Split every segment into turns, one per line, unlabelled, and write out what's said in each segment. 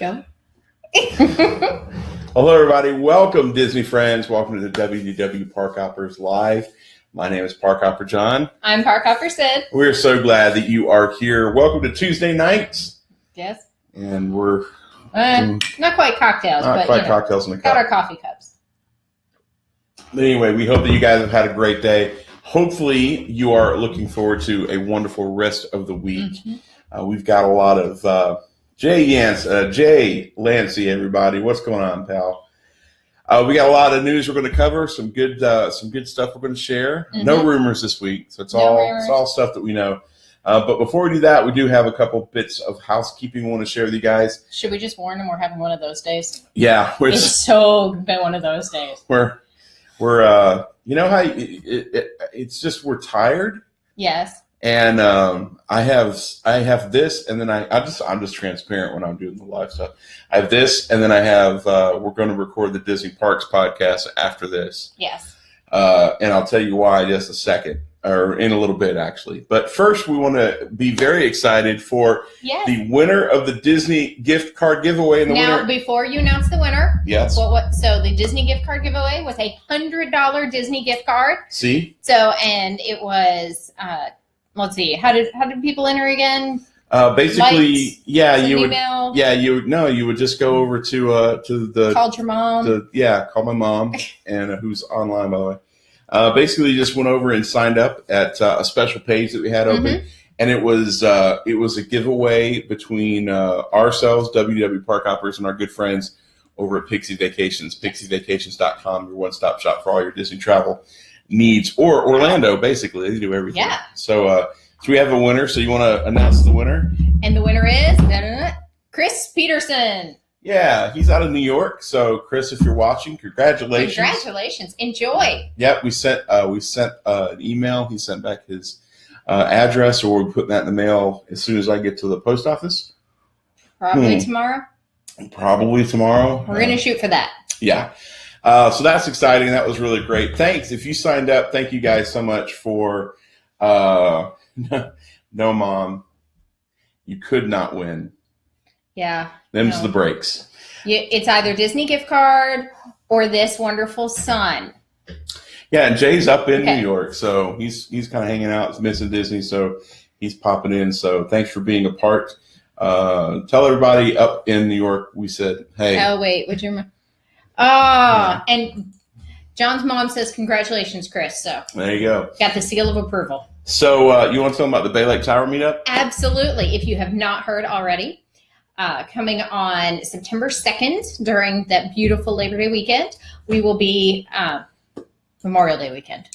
Go.
Hello, everybody. Welcome, Disney friends. Welcome to the WDW Parkhoppers Live. My name is Parkhopper John.
I'm Parkhopper Sid.
We're so glad that you are here. Welcome to Tuesday nights.
Yes.
And we're
not quite cocktails,
not
but
quite cocktails in the
got
cup.
our coffee cups.
But anyway, we hope that you guys have had a great day. Hopefully, you are looking forward to a wonderful rest of the week.
Mm-hmm.
We've got a lot of Jay Lancey, everybody. What's going on, pal? We got a lot of news we're going to cover. Some good stuff we're going to share. Mm-hmm. No rumors this week, so it's all stuff that we know. But before we do that, we do have a couple bits of housekeeping we want to share with you guys.
Should we just warn them we're having one of those days?
Yeah,
it's so been one of those days.
We're you know how it's just we're tired.
Yes.
And I have this, and then I'm just transparent when I'm doing the live stuff. I have this, and then I have we're going to record the Disney Parks podcast after this.
Yes.
And I'll tell you why in just a second, or in a little bit actually. But first, we want to be very excited for the winner of the Disney gift card giveaway.
Now, before you announce the winner,
yes.
So the Disney gift card giveaway was a $100 Disney gift card.
See.
So and it was. Let's see. How did people enter again?
Basically,
Lights,
you would just go over to the
called your mom.
Call my mom, and who's online by the way. Basically, you just went over and signed up at a special page that we had open, and it was a giveaway between ourselves, WDW Parkhoppers, and our good friends over at Pixie Vacations, pixievacations.com, your one-stop shop for all your Disney travel needs, or Orlando. Basically, they do everything.
Yeah.
So we have a winner. So you want to announce the winner?
And the winner is Chris Peterson.
Yeah, he's out of New York. So Chris, if you're watching, congratulations.
Congratulations. Enjoy.
Yep, we sent an email. He sent back his address, or we're putting that in the mail as soon as I get to the post office.
Probably tomorrow.
Probably tomorrow.
We're gonna shoot for that.
Yeah. So that's exciting. That was really great. Thanks. If you signed up, thank you guys so much for No Mom. You could not win.
Yeah.
Them's the breaks.
It's either Disney gift card or this wonderful sun.
Yeah, and Jay's up in New York, so he's kind of hanging out. He's missing Disney, so he's popping in. So thanks for being a part. Tell everybody up in New York we said, hey.
Oh, wait. Would you... And John's mom says, congratulations, Chris. So
there you go.
Got the seal of approval.
So you want to tell them about the Bay Lake Tower meetup?
Absolutely. If you have not heard already, coming on September 2nd during that beautiful Labor Day weekend, we will be Memorial Day weekend.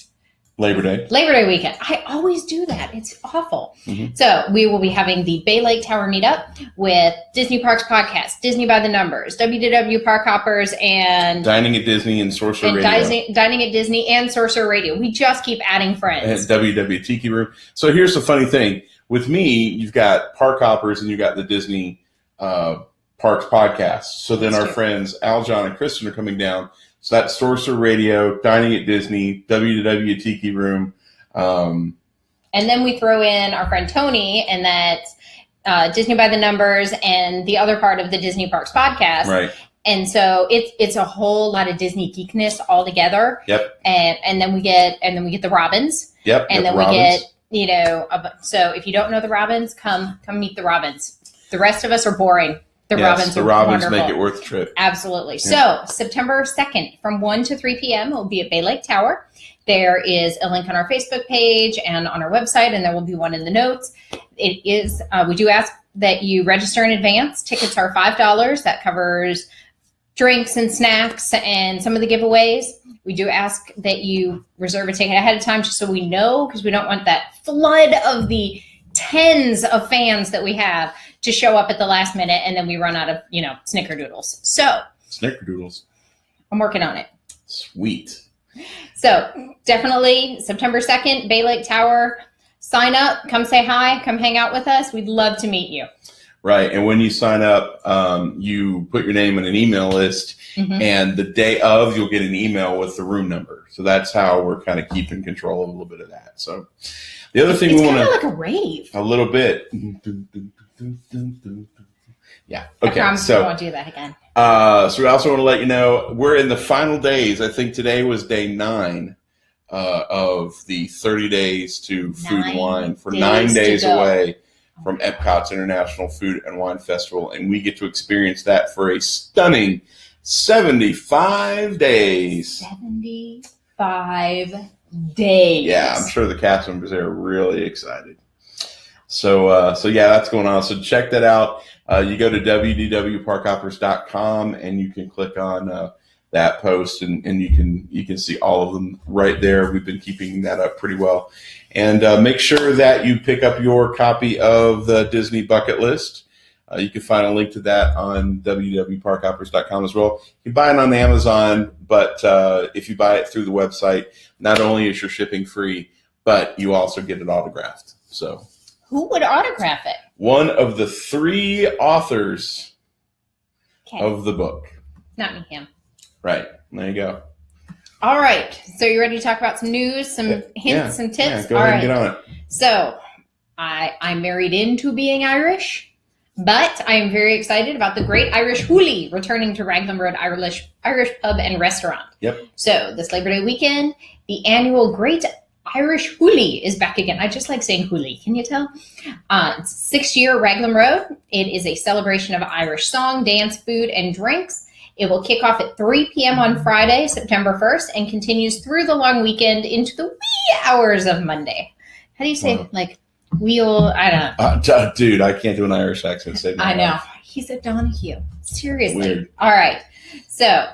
Labor Day
weekend. I always do that. It's awful.
Mm-hmm.
So we will be having the Bay Lake Tower meetup with Disney Parks Podcast, Disney by the Numbers, WDW Parkhoppers, and
Dining at Disney and Sorcerer Radio.
Dining at Disney and Sorcerer Radio. We just keep adding friends.
And WDW Tiki Room. So here's the funny thing. With me, you've got Parkhoppers and you've got the Disney Parks Podcast. So then our friends Al, John, and Kristen are coming down. So that's Sorcerer Radio, Dining at Disney, WDW Tiki Room.
And then we throw in our friend Tony, and that's Disney by the Numbers and the other part of the Disney Parks podcast.
Right.
And so it's a whole lot of Disney geekness all together.
Yep.
And then we get the Robins.
Yep.
And then Robins. We get, so if you don't know the Robins, come meet the Robins. The rest of us are boring. The Robins
wonderful. Make it worth the trip.
Absolutely. Yeah. So September 2nd from 1 to 3 p.m. it will be at Bay Lake Tower. There is a link on our Facebook page and on our website, and there will be one in the notes. It is, we do ask that you register in advance. Tickets are $5. That covers drinks and snacks and some of the giveaways. We do ask that you reserve a ticket ahead of time just so we know, because we don't want that flood of the tens of fans that we have to show up at the last minute, and then we run out of, snickerdoodles. So
snickerdoodles.
I'm working on it.
Sweet.
So definitely September 2nd, Bay Lake Tower. Sign up, come say hi, come hang out with us. We'd love to meet you.
Right. And when you sign up, you put your name in an email list, and the day of, you'll get an email with the room number. So that's how we're kind of keeping control of a little bit of that. So the other thing we want to,
like a rave,
a little bit. Yeah.
I
Okay.
promise I won't do that again.
So we also want to let you know we're in the final days. I think today was day 9 of the 30 days to Food and Wine. For 9 days away from Epcot's International Food and Wine Festival, and we get to experience that for a stunning 75 days.
75 days.
Yeah, I'm sure the cast members there are really excited. So yeah, that's going on. So check that out. You go to WDWParkhoppers.com and you can click on that post and you can see all of them right there. We've been keeping that up pretty well. And make sure that you pick up your copy of the Disney Bucket List. You can find a link to that on WDWParkhoppers.com as well. You can buy it on Amazon, but if you buy it through the website, not only is your shipping free, but you also get it autographed. So,
who would autograph it?
One of the 3 authors of the book.
Not me, him.
Right. There you go.
All right. So you ready to talk about some news, some hints, some tips?
Yeah, go ahead and get on it.
So I'm married into being Irish, but I am very excited about the Great Irish Hooley returning to Raglan Road Irish Pub and Restaurant.
Yep.
So this Labor Day weekend, the annual Great Irish Hooley is back again. I just like saying Hooley. Can you tell? It's 6th year Raglan Road. It is a celebration of Irish song, dance, food, and drinks. It will kick off at 3 p.m. on Friday, September 1st, and continues through the long weekend into the wee hours of Monday. How do you say, wheel? I don't
know. Dude, I can't do an Irish accent. Say
I know. He's a Donahue. Seriously.
Weird.
All right. So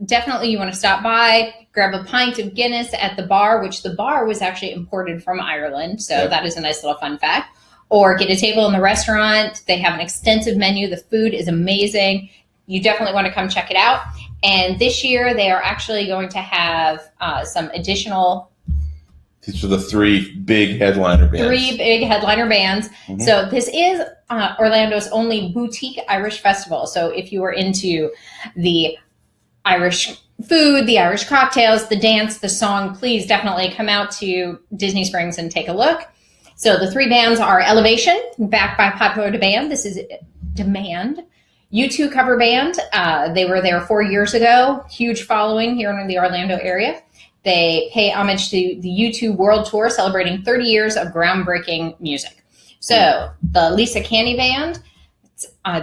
definitely you want to stop by, grab a pint of Guinness at the bar, which the bar was actually imported from Ireland. So that is a nice little fun fact. Or get a table in the restaurant. They have an extensive menu. The food is amazing. You definitely want to come check it out. And this year they are actually going to have some additional.
These are the 3 big headliner bands.
3 big headliner bands. Mm-hmm. So this is Orlando's only boutique Irish festival. So if you are into the Irish food, the Irish cocktails, the dance, the song, please definitely come out to Disney Springs and take a look. So the 3 bands are Elevation, backed by popular demand. This is Demand. U2 cover band. They were there 4 years ago. Huge following here in the Orlando area. They pay homage to the U2 World Tour, celebrating 30 years of groundbreaking music. So the Lisa Canny Band,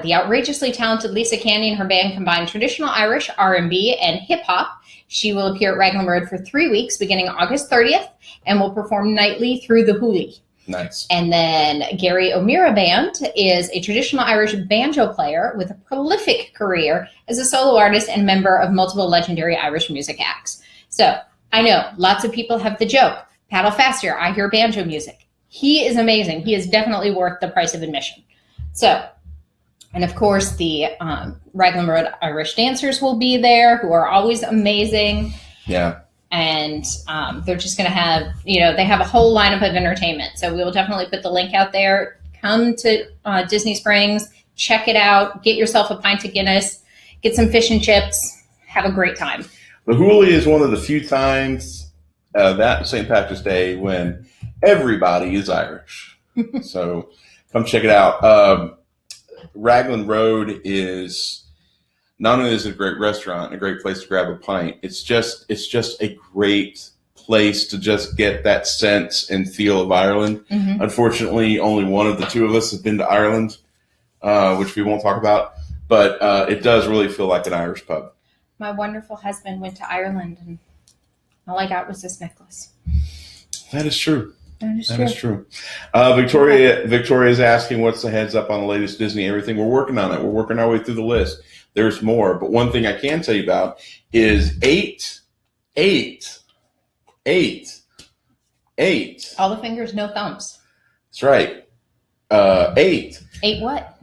the outrageously talented Lisa Canny and her band combine traditional Irish, R&B, and hip-hop. She will appear at Raglan Road for 3 weeks, beginning August 30th, and will perform nightly through the Hooley.
Nice.
And then Gary O'Meara Band is a traditional Irish banjo player with a prolific career as a solo artist and member of multiple legendary Irish music acts. So I know lots of people have the joke, paddle faster, I hear banjo music. He is amazing. He is definitely worth the price of admission. So, and of course the Raglan Road Irish dancers will be there, who are always amazing.
Yeah.
And they're just going to have, they have a whole lineup of entertainment. So we will definitely put the link out there. Come to Disney Springs, check it out, get yourself a pint of Guinness, get some fish and chips, have a great time.
The Hooley is one of the few times that St. Patrick's Day when everybody is Irish. So come check it out. Raglan Road is... Not only is it a great restaurant and a great place to grab a pint, it's just a great place to just get that sense and feel of Ireland. Mm-hmm. Unfortunately, only one of the 2 of us has been to Ireland, which we won't talk about, but it does really feel like an Irish pub.
My wonderful husband went to Ireland, and all I got was this necklace.
That is true.
That is true.
Victoria is asking what's the heads up on the latest Disney everything. We're working on it. We're working our way through the list. There's more, but one thing I can tell you about is 8.
All the fingers, no thumbs.
That's right. 8.
8 what?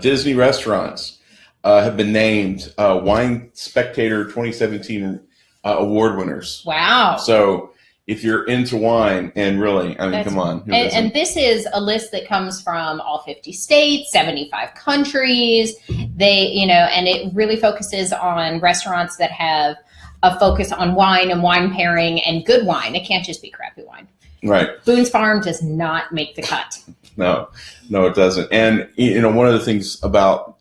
Disney restaurants have been named Wine Spectator 2017 award winners.
Wow.
So if you're into wine, and really, I mean, come on.
And this is a list that comes from all 50 states, 75 countries. And it really focuses on restaurants that have a focus on wine and wine pairing and good wine. It can't just be crappy wine.
Right.
Boone's Farm does not make the cut.
No, no, it doesn't. And one of the things about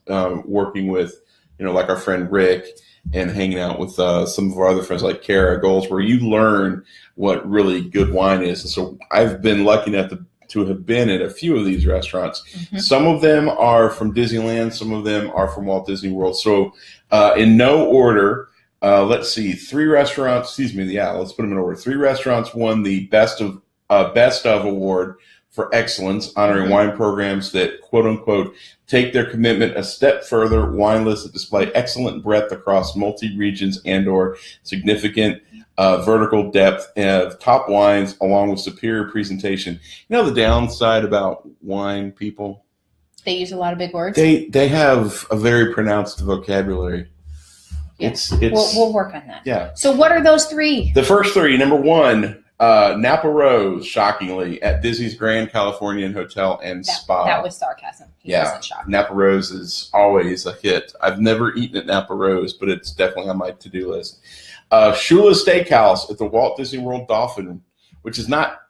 working with, like our friend Rick, and hanging out with some of our other friends like Kara Goals, where you learn what really good wine is. And so I've been lucky enough to have been at a few of these restaurants. Mm-hmm. Some of them are from Disneyland. Some of them are from Walt Disney World. So in no order, let's see, 3 restaurants, let's put them in order. 3 restaurants won the Best of award for excellence, honoring wine programs that, quote unquote, take their commitment a step further, wine lists that display excellent breadth across multi-regions and/or significant vertical depth of top wines, along with superior presentation. The downside about wine, people?
They use a lot of big words.
They have a very pronounced vocabulary.
Yeah. We'll work on that.
Yeah.
So what are those 3?
The first 3, number 1, Napa Rose, shockingly, at Disney's Grand Californian Hotel and Spa.
That was sarcasm. He wasn't shocked.
Napa Rose is always a hit. I've never eaten at Napa Rose, but it's definitely on my to-do list. Shula Steakhouse at the Walt Disney World Dolphin, which is not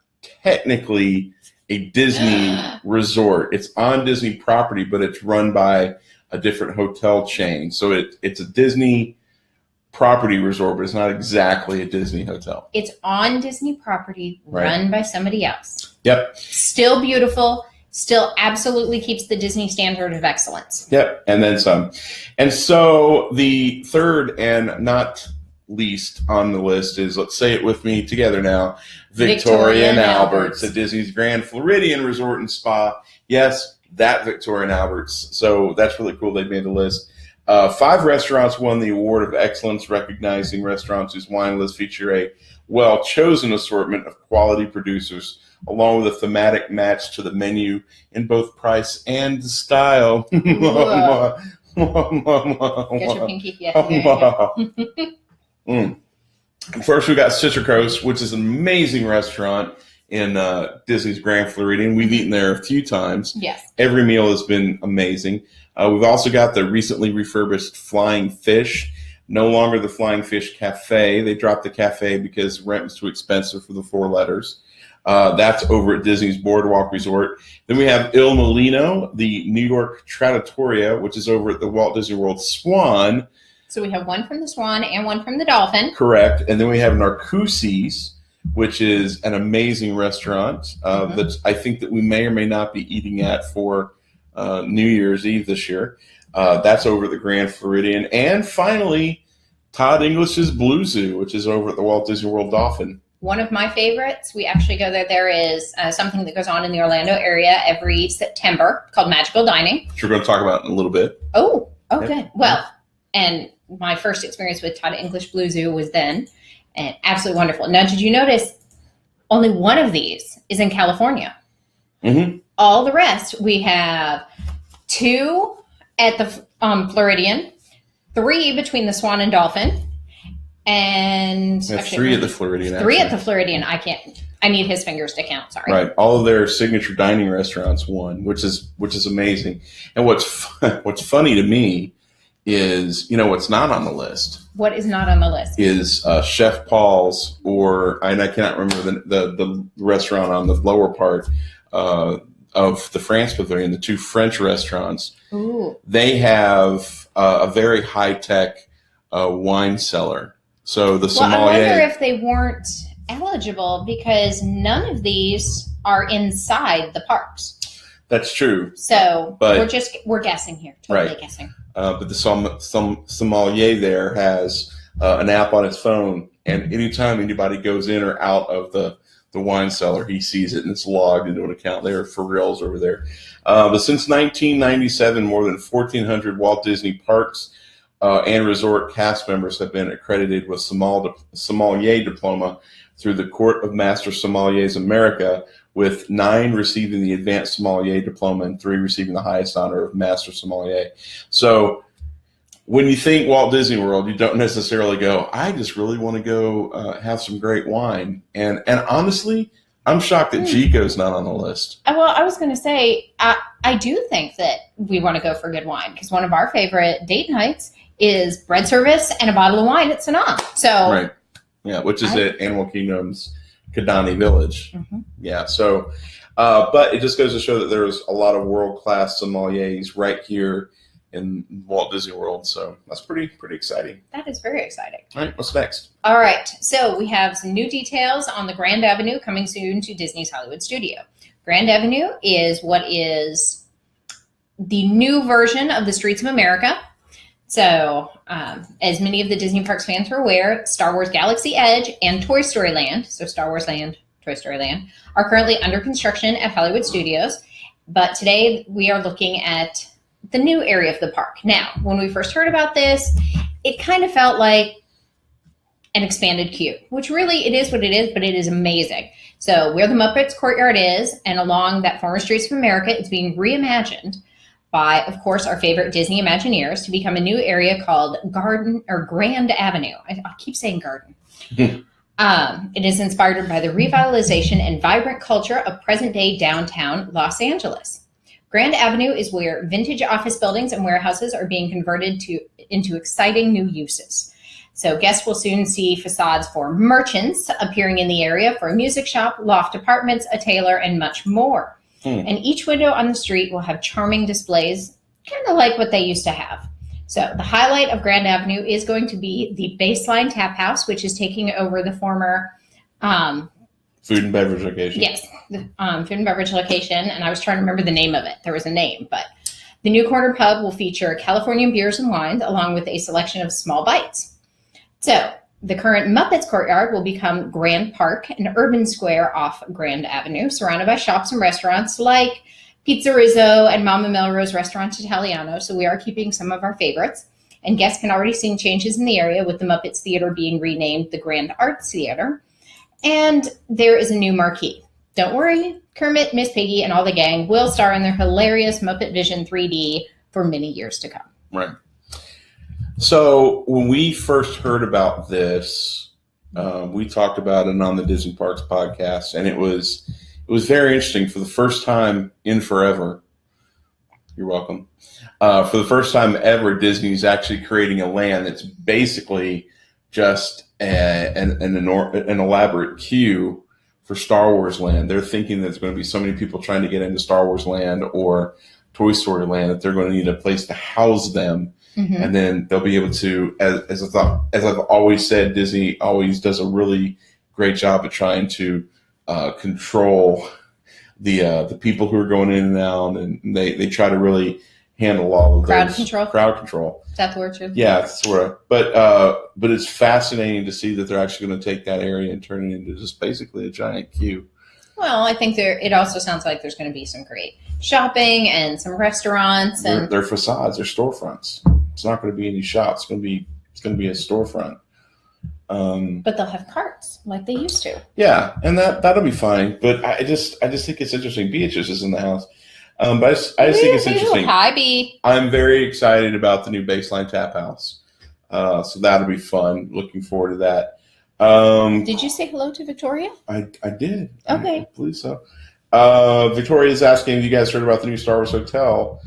technically a Disney resort. It's on Disney property, but it's run by a different hotel chain. So it's a Disney property resort, but it's not exactly a Disney hotel.
It's on Disney property, run by somebody else.
Yep.
Still beautiful, still absolutely keeps the Disney standard of excellence.
Yep, and then some. And so the third and not least on the list is, let's say it with me together now, Victoria and Albert's at Disney's Grand Floridian Resort and Spa. Yes, that Victoria and Albert's. So that's really cool. They made the list. 5 restaurants won the Award of Excellence, recognizing restaurants whose wine lists feature a well-chosen assortment of quality producers, along with a thematic match to the menu in both price and style.
Get your pinky.
First, we got Citricos, which is an amazing restaurant in Disney's Grand Floridian. We've eaten there a few times.
Yes.
Every meal has been amazing. We've also got the recently refurbished Flying Fish, no longer the Flying Fish Cafe. They dropped the cafe because rent was too expensive for the 4 letters. That's over at Disney's Boardwalk Resort. Then we have Il Molino, the New York Trattoria, which is over at the Walt Disney World Swan.
So we have one from the Swan and one from the Dolphin.
Correct. And then we have Narcoossee's, which is an amazing restaurant that I think that we may or may not be eating at for New Year's Eve this year. That's over at the Grand Floridian. And finally, Todd English's Blue Zoo, which is over at the Walt Disney World Dolphin.
One of my favorites, we actually go there. There is something that goes on in the Orlando area every September called Magical Dining.
Which we're going to talk about in a little bit.
Oh, good. Well, and my first experience with Todd English Blue Zoo was then, and absolutely wonderful. Now, did you notice only one of these is in California?
Mm-hmm.
All the rest, we have 2 at the Floridian, 3 between the Swan and Dolphin, and
we have 3 at the Floridian.
3 at the Floridian. I need his fingers to count. Sorry.
Right. All of their signature dining restaurants won, which is amazing. And what's funny to me is, what's not on the list.
What is not on the list?
Is Chef Paul's, and I cannot remember the restaurant on the lower part of the France Pavilion, the 2 French restaurants.
Ooh.
They have a very high-tech wine cellar. So the sommelier.
Well, I wonder if they weren't eligible because none of these are inside the parks.
That's true.
So we're guessing here. Totally guessing.
But the sommelier there has an app on his phone, and anytime anybody goes in or out of the wine cellar, he sees it and it's logged into an account. They're for reals over there. But since 1997, more than 1,400 Walt Disney parks and resort cast members have been accredited with sommelier diploma through the Court of Master Sommeliers America, with 9 receiving the advanced sommelier diploma and 3 receiving the highest honor of master sommelier. So when you think Walt Disney World, you don't necessarily go, I just really want to go have some great wine. And honestly, I'm shocked that Chico's not on the list.
Well, I was going to say, I do think that we want to go for good wine because one of our favorite date nights is bread service and a bottle of wine at Sanaa. So,
right. Yeah, which is at Animal Kingdom's Kidani Village.
Mm-hmm.
Yeah, so But it just goes to show that there's a lot of world-class sommeliers right here in Walt Disney World. So that's pretty exciting.
That is very exciting.
All right, what's next?
All right. So we have some new details on the Grand Avenue coming soon to Disney's Hollywood Studio. Grand Avenue is what is the new version of the Streets of America. So, as many of the Disney Parks fans are aware, Star Wars Galaxy Edge and Toy Story Land, so Star Wars Land, Toy Story Land, are currently under construction at Hollywood Studios. But today we are looking at the new area of the park. Now, when we first heard about this, it kind of felt like an expanded queue, which really it is what it is, but it is amazing. So where the Muppets Courtyard is, and along that former Streets of America, it's being reimagined by, of course, our favorite Disney Imagineers to become a new area called Grand Avenue. I keep saying garden. It is inspired by the revitalization and vibrant culture of present-day downtown Los Angeles. Grand Avenue is where vintage office buildings and warehouses are being converted into exciting new uses. So guests will soon see facades for merchants appearing in the area for a music shop, loft apartments, a tailor, and much more. And each window on the street will have charming displays, kind of like what they used to have. So the highlight of Grand Avenue is going to be the Baseline Tap House, which is taking over the former
food and beverage location.
Yes, the food and beverage location. And I was trying to remember the name of it. There was a name, but the new corner pub will feature Californian beers and wines, along with a selection of small bites. So the current Muppets Courtyard will become Grand Park, an urban square off Grand Avenue, surrounded by shops and restaurants like Pizza Rizzo and Mama Melrose Restaurant Italiano. So we are keeping some of our favorites. And guests can already see changes in the area, with the Muppets Theater being renamed the Grand Arts Theater. And there is a new marquee. Don't worry, Kermit, Miss Piggy, and all the gang will star in their hilarious Muppet Vision 3D for many years to come.
Right. So when we first heard about this, we talked about it on the Disney Parks podcast, and it was very interesting. For the first time in forever, you're welcome. For the first time ever, Disney's actually creating a land that's basically just an elaborate queue for Star Wars Land. They're thinking that there's going to be so many people trying to get into Star Wars Land or Toy Story Land that they're going to need a place to house them. Mm-hmm. And then they'll be able to, as I've always said, Disney always does a really great job at trying to control the people who are going in and out, and they try to really handle all of
crowd
those.
Control.
Crowd control.
Is that the word too?
Yeah, sort of. But it's fascinating to see that they're actually going to take that area and turn it into just basically a giant queue.
Well, I think it also sounds like there's going to be some great shopping and some restaurants and
they're facades, they're storefronts. It's not going to be any shops. It's going to be a storefront.
But they'll have carts like they used to.
Yeah, and that'll be fine. But I just think it's interesting. Beatrice is in the house. But I just think it's interesting.
Hi, B.
I'm very excited about the new Baseline Tap House. So that'll be fun. Looking forward to that.
Did you say hello to Victoria?
I did.
Okay.
I believe so. Victoria is asking if you guys heard about the new Star Wars Hotel.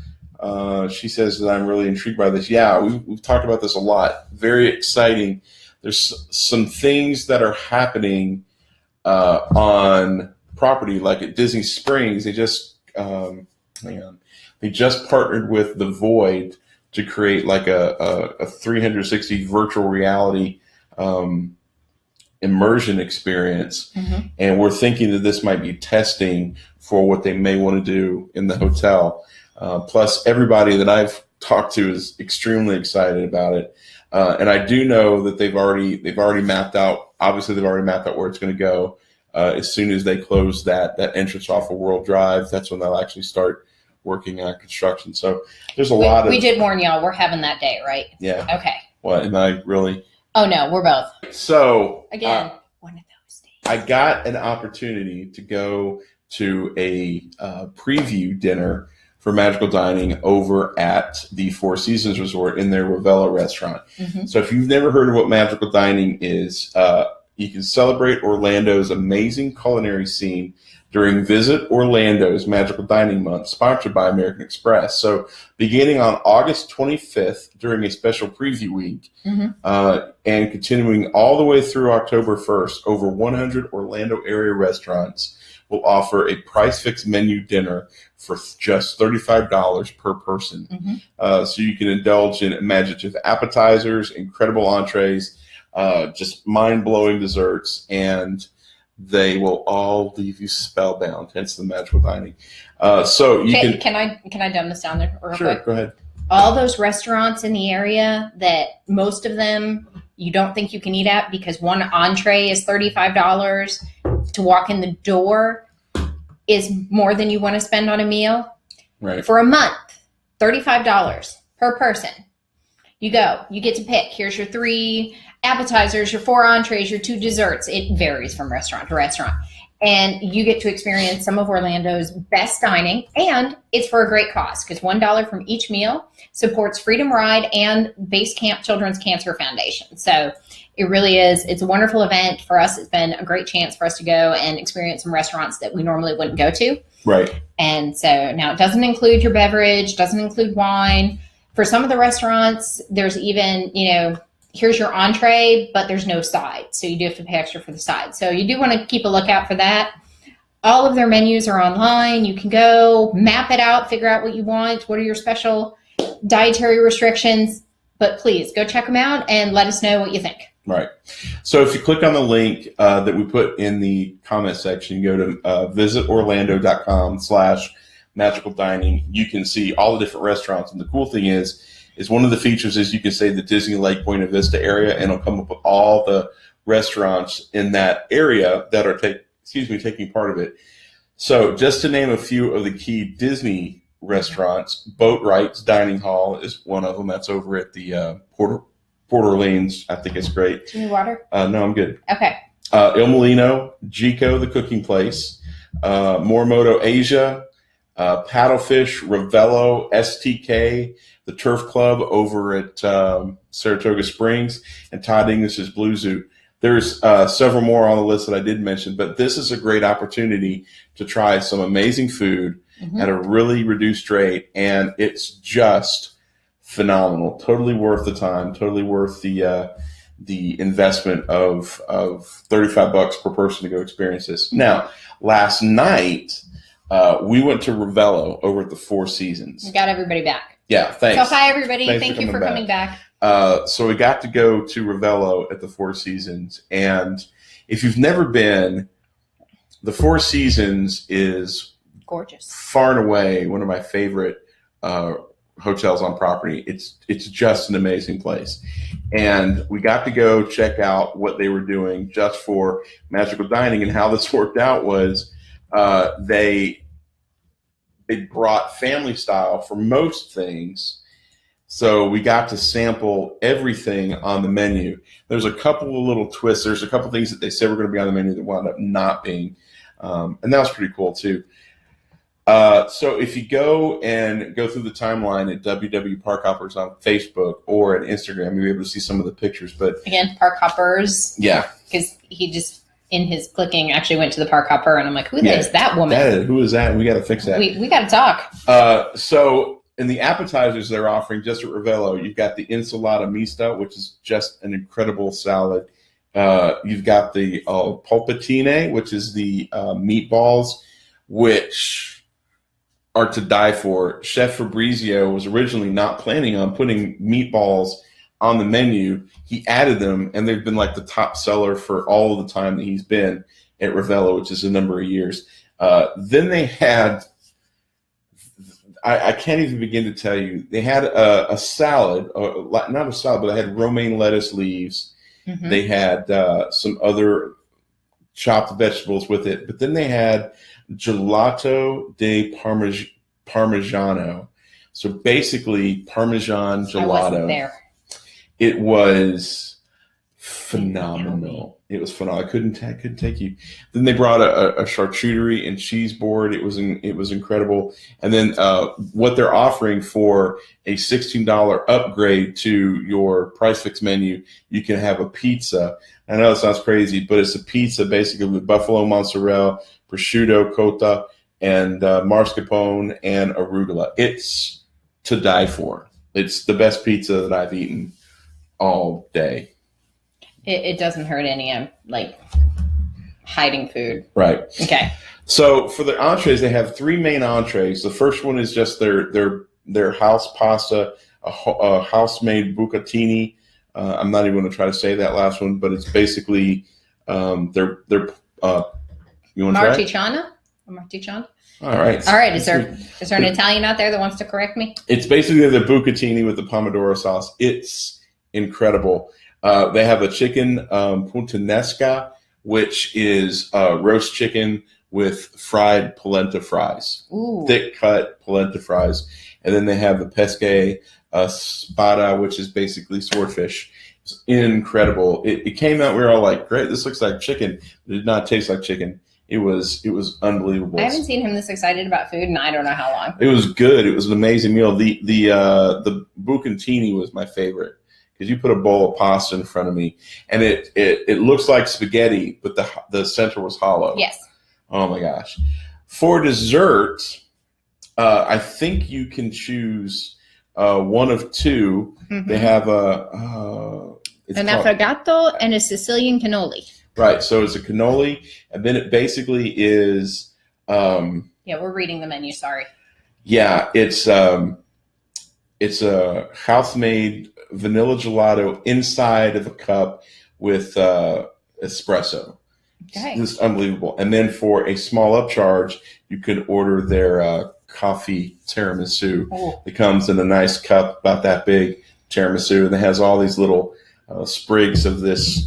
She says that I'm really intrigued by this. Yeah, we've talked about this a lot. Very exciting. There's some things that are happening on property, like at Disney Springs. They just partnered with The Void to create like a 360 virtual reality immersion experience. Mm-hmm. And we're thinking that this might be testing for what they may want to do in the hotel. Plus, everybody that I've talked to is extremely excited about it. And I do know that they've already mapped out. Obviously, they've already mapped out where it's going to go. As soon as they close that entrance off of World Drive, that's when they'll actually start working on construction. So there's a lot of.
We did warn y'all. We're having that day, right?
Yeah.
Okay.
What? Am I really?
Oh no, we're both.
So
again, one of those days.
I got an opportunity to go to a preview dinner for Magical Dining over at the Four Seasons Resort in their Ravello restaurant. Mm-hmm. So if you've never heard of what Magical Dining is, you can celebrate Orlando's amazing culinary scene during Visit Orlando's Magical Dining Month, sponsored by American Express. So beginning on August 25th during a special preview week, mm-hmm. And continuing all the way through October 1st, over 100 Orlando area restaurants will offer a price fixed menu dinner for just $35 per person. So you can indulge in imaginative appetizers, incredible entrees, just mind-blowing desserts, and they will all leave you spellbound. Hence the magical dining. So you
can I dumb this down there real
sure,
quick?
Go ahead.
All those restaurants in the area that most of them you don't think you can eat at because one entree is $35 to walk in the door is more than you want to spend on a meal.
Right.
For a month, $35 per person. You go, you get to pick. Here's your 3 appetizers, your 4 entrees, your 2 desserts. It varies from restaurant to restaurant. And you get to experience some of Orlando's best dining, and it's for a great cause because $1 from each meal supports Freedom Ride and Base Camp Children's Cancer Foundation. So it really is. It's a wonderful event for us. It's been a great chance for us to go and experience some restaurants that we normally wouldn't go to.
Right.
And so now it doesn't include your beverage, doesn't include wine. For some of the restaurants, there's even, here's your entree, but there's no side. So you do have to pay extra for the side. So you do want to keep a lookout for that. All of their menus are online. You can go map it out, figure out what you want. What are your special dietary restrictions? But please go check them out and let us know what you think.
Right. So if you click on the link that we put in the comment section, you go to visitorlando.com/magical dining. You can see all the different restaurants. And the cool thing is one of the features is you can say the Disney Lake Buena Vista area, and it'll come up with all the restaurants in that area that are taking part of it. So just to name a few of the key Disney restaurants, Boat Wright's Dining Hall is one of them. That's over at the Port Orleans. I think it's great.
Do you need water?
No, I'm good.
Okay.
Il Molino, Jico, the cooking place, Morimoto Asia, Paddlefish, Ravello, STK, the Turf Club over at Saratoga Springs, and Todd English's Blue Zoo. There's several more on the list that I did mention, but this is a great opportunity to try some amazing food at a really reduced rate, and it's just phenomenal. Totally worth the time. Totally worth the investment of $35 per person to go experience this. Now, last night we went to Ravello over at the Four Seasons.
We got everybody back.
Yeah, thanks.
So hi everybody.
Thanks
Thank you for coming back.
So we got to go to Ravello at the Four Seasons, and if you've never been, the Four Seasons is
gorgeous.
Far and away one of my favorite hotels on property. It's just an amazing place, and we got to go check out what they were doing just for magical dining. And how this worked out was they brought family style for most things. So we got to sample everything on the menu. There's a couple of little twists. There's a couple things that they said were going to be on the menu that wound up not being. And that was pretty cool too. So if you go through the timeline at WDW Parkhoppers on Facebook or at Instagram, you'll be able to see some of the pictures. But
again, Parkhoppers.
Yeah.
Because he just, in his clicking, actually went to the Parkhopper, and I'm like, who is that woman?
Who is that? We got to fix that.
We got to talk.
So in the appetizers they're offering just at Ravello, you've got the ensalada mista, which is just an incredible salad. You've got the polpatine, which is the meatballs, which are to die for. Chef Fabrizio was originally not planning on putting meatballs on the menu. He added them, and they've been like the top seller for all of the time that he's been at Ravello, which is a number of years. Then they had, I can't even begin to tell you, they had a salad, not a salad, but they had romaine lettuce leaves. Mm-hmm. They had some other chopped vegetables with it, but then they had gelato de Parmigiano. So basically Parmesan gelato. I wasn't there. It was phenomenal. It was phenomenal. I couldn't take you. Then they brought a charcuterie and cheese board. It was incredible. And then what they're offering for a $16 upgrade to your price fix menu, you can have a pizza. I know it sounds crazy, but it's a pizza basically with buffalo mozzarella, prosciutto, cota, and mascarpone and arugula. It's to die for. It's the best pizza that I've eaten all day. It
doesn't hurt any. I'm like hiding food.
Right.
Okay.
So for the entrees, they have 3 main entrees. The first one is just their house pasta, a house-made bucatini. I'm not even going to try to say that last one, but it's basically their you want to try it?
Martichana?
All right.
All right. Is there an Italian out there that wants to correct me?
It's basically the bucatini with the pomodoro sauce. It's incredible. They have a chicken puttanesca, which is roast chicken with fried polenta fries.
Ooh.
Thick cut polenta fries. And then they have the pesce spada, which is basically swordfish. It's incredible. It came out, we were all like, great, this looks like chicken. It did not taste like chicken. It was unbelievable.
I haven't seen him this excited about food in I don't know how long.
It was good. It was an amazing meal. The bucatini was my favorite because you put a bowl of pasta in front of me, and it looks like spaghetti, but the center was hollow.
Yes.
Oh my gosh! For dessert, I think you can choose one of two. Mm-hmm. They have
an affogato and a Sicilian cannoli.
Right, so it's a cannoli, and then it basically is.
Yeah, we're reading the menu. Sorry.
Yeah, it's a house-made vanilla gelato inside of a cup with espresso.
Okay.
It's just unbelievable. And then for a small upcharge, you could order their coffee tiramisu.
Oh.
It comes in a nice cup about that big, tiramisu, and it has all these little sprigs of this.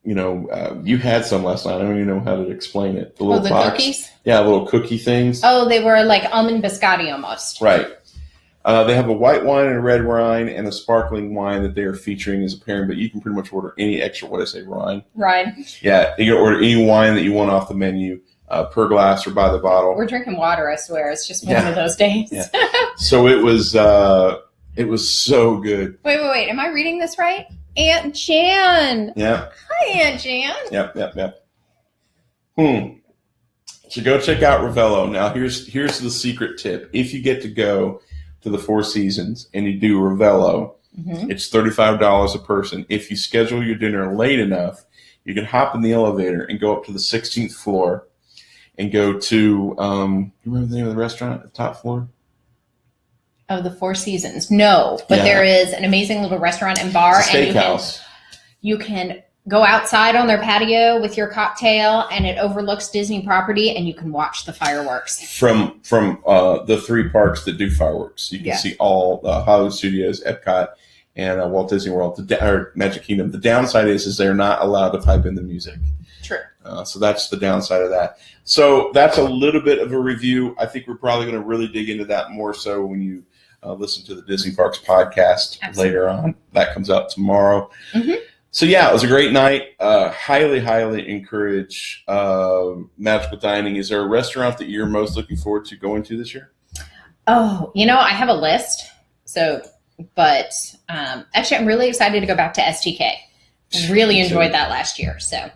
You had some last night. I don't even know how to explain it. The little box.
Cookies?
Yeah, little cookie things.
Oh, they were like almond biscotti almost.
Right. They have a white wine and a red wine and a sparkling wine that they are featuring as a pairing, but you can pretty much order any extra, wine?
Right.
Yeah, you can order any wine that you want off the menu per glass or by the bottle.
We're drinking water, I swear. It's just one of those days.
Yeah. So it was so good.
Wait. Am I reading this right? Aunt Jan.
Yeah.
Hi, Aunt Jan.
Yep. So go check out Ravello. Now, here's the secret tip. If you get to go to the Four Seasons and you do Ravello, mm-hmm. It's $35 a person. If you schedule your dinner late enough, you can hop in the elevator and go up to the 16th floor and go to, you remember the name of the restaurant at the top floor?
Of the Four Seasons. No, but there is an amazing little restaurant and bar.
It's a steakhouse.
And you can go outside on their patio with your cocktail, and it overlooks Disney property, and you can watch the fireworks.
From the 3 parks that do fireworks. You can see all Hollywood Studios, Epcot, and Walt Disney World, or Magic Kingdom. The downside is they're not allowed to pipe in the music.
True.
So that's the downside of that. So that's a little bit of a review. I think we're probably going to really dig into that more so when you listen to the Disney Parks podcast later on. That comes out tomorrow. Mm-hmm. So yeah, it was a great night. Highly encourage Magical Dining. Is there a restaurant that you're most looking forward to going to this year?
Oh, I have a list. But actually, I'm really excited to go back to STK. Really enjoyed that last year. So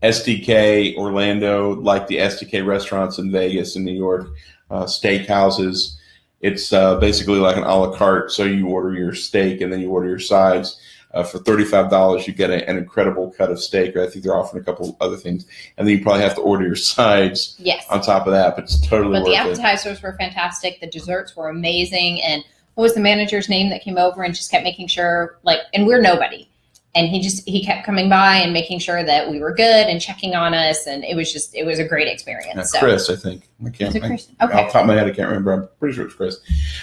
STK Orlando, like the STK restaurants in Vegas and New York, steakhouses. It's basically like an a la carte. So you order your steak and then you order your sides. For $35, you get an incredible cut of steak. I think they're offering a couple other things. And then you probably have to order your sides on top of that. But it's totally worth it.
But the appetizers were fantastic. The desserts were amazing. And what was the manager's name that came over and just kept making sure, and we're nobody. And he kept coming by and making sure that we were good and checking on us. And it was a great experience.
Chris, I think.
Chris? Okay.
Off the top of my head, I can't remember. I'm pretty sure it's Chris.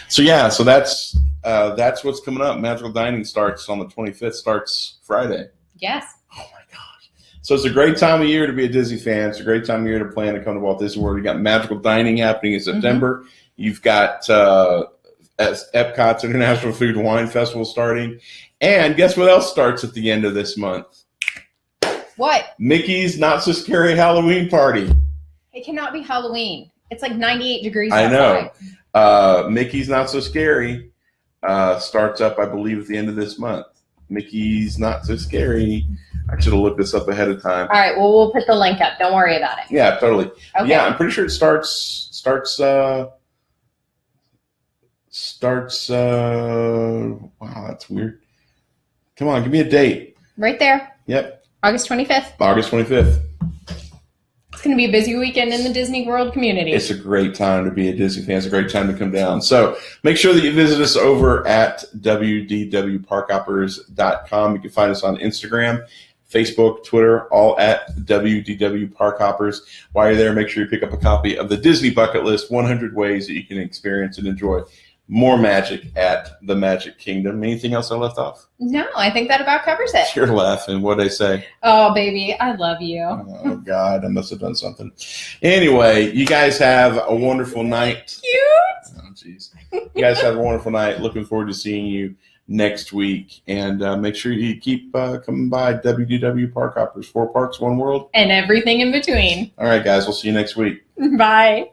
So yeah, so that's what's coming up. Magical Dining starts on the 25th, starts Friday.
Yes.
Oh my gosh. So it's a great time of year to be a Disney fan. It's a great time of year to plan to come to Walt Disney World. You got Magical Dining happening in September. Mm-hmm. You've got Epcot's International Food and Wine Festival starting. And guess what else starts at the end of this month?
What?
Mickey's Not So Scary Halloween Party.
It cannot be Halloween. It's like 98 degrees
I
outside.
know. Mickey's Not So Scary starts up, I believe, at the end of this month. Mickey's Not So Scary. I should have looked this up ahead of time.
All right. Well, we'll put the link up. Don't worry about it.
Yeah, totally.
Okay.
Yeah, I'm pretty sure it starts wow, that's weird. Come on, give me a date.
Right there.
Yep.
August 25th.
August 25th.
It's going to be a busy weekend in the Disney World community.
It's a great time to be a Disney fan. It's a great time to come down. So make sure that you visit us over at WDWParkhoppers.com. You can find us on Instagram, Facebook, Twitter, all at WDW Parkhoppers. While you're there, make sure you pick up a copy of the Disney Bucket List, 100 Ways that you can experience and enjoy more magic at the Magic Kingdom. Anything else I left off?
No, I think that about covers it.
You're laughing. What'd I say?
Oh, baby, I love you.
Oh, God, I must have done something. Anyway, you guys have a wonderful night.
Cute.
Oh, jeez. You guys have a wonderful night. Looking forward to seeing you next week. And make sure you keep coming by WDW Parkhoppers. 4 parks, 1 world.
And everything in between.
All right, guys. We'll see you next week.
Bye.